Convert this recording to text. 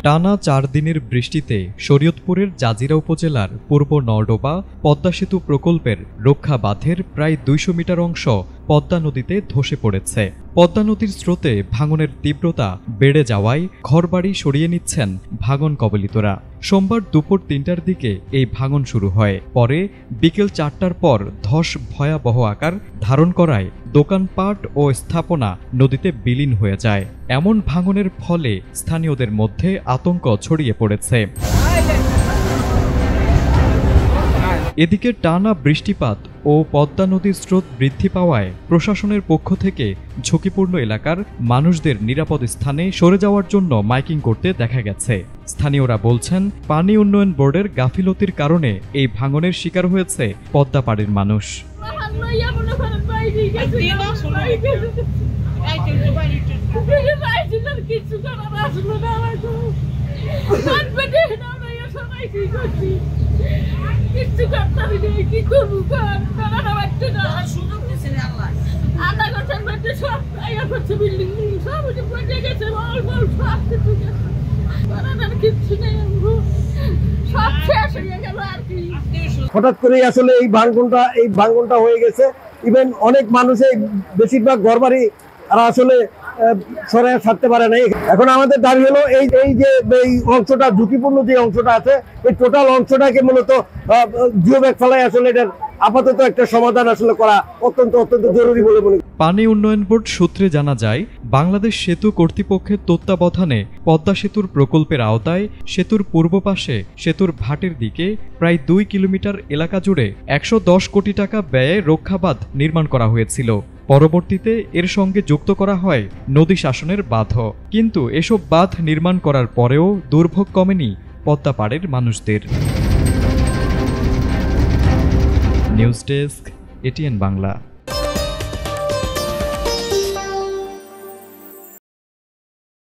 টানা 4 দিনের বৃষ্টিতে শরীয়তপুরের জাজিরা উপজেলার পূর্ব নওডোবা পদ্মা সেতু প্রকল্পের রক্ষা বাঁধের প্রায় 200 মিটার অংশ পদ্মা নদীতে ধসে পড়েছে। পদ্মা নদীর স্রোতে ভাঙনের তীব্রতা বেড়ে যাওয়ায় ঘরবাড়ি সরিয়ে নিচ্ছেন ভাঙন কবলিতরা। সোমবার দুপুর 3টার দিকে এই ভাঙন শুরু হয়। পরে বিকেল 4টার পর ধস ভয়াবহ আকার ধারণ করায় দোকানপাট ও স্থাপনা নদীতে বিলীন হয়ে যায়। এমন ভাঙনের ফলে স্থানীয়দের মধ্যে আতঙ্ক ছড়িয়ে পড়েছে। এদিকে টানা বৃষ্টিপাত ও পদ্মা নদীর স্রোত বৃদ্ধি পাওয়ায় প্রশাসনের পক্ষ থেকে ঝুঁকিপূর্ণ এলাকার মানুষদের নিরাপদ স্থানে সরে যাওয়ার জন্য মাইকিং করতে দেখা গেছে। স্থানীয়রা বলছেন, পানি উন্নয়ন বোর্ডের গাফিলতির কারণে এই ভাঙনের শিকার হয়েছে পদ্মা পাড়ের মানুষ। হঠাৎ করে আসলে এই ভাঙনটা হয়ে গেছে। ইভেন অনেক মানুষের বেশিরভাগ ঘরবাড়ি আর আসলে সরাইয়া ছাড়তে পারে না। এখন আমাদের দাবি হলো এই যে এই অংশটা ঝুঁকিপূর্ণ যে অংশটা আছে, এই টোটাল অংশটাকে মূলত জিও ব্যাগ ফেলায় আসলে এটার আপাতত একটা সমাধান আসলে করা অত্যন্ত জরুরি বলে মনে করি। পানি উন্নয়ন বোর্ড সূত্রে জানা যায়, বাংলাদেশ সেতু কর্তৃপক্ষের তত্ত্বাবধানে পদ্মা সেতুর প্রকল্পের আওতায় সেতুর পূর্ব পাশে সেতুর ভাটের দিকে প্রায় 2 কিলোমিটার এলাকা জুড়ে 110 কোটি টাকা ব্যয়ে রক্ষাবাঁধ নির্মাণ করা হয়েছিল। পরবর্তীতে এর সঙ্গে যুক্ত করা হয় নদী শাসনের বাঁধও। কিন্তু এসব বাঁধ নির্মাণ করার পরেও দুর্ভোগ কমেনি পদ্মা পাড়ের মানুষদের। News desk, ATN Bangla.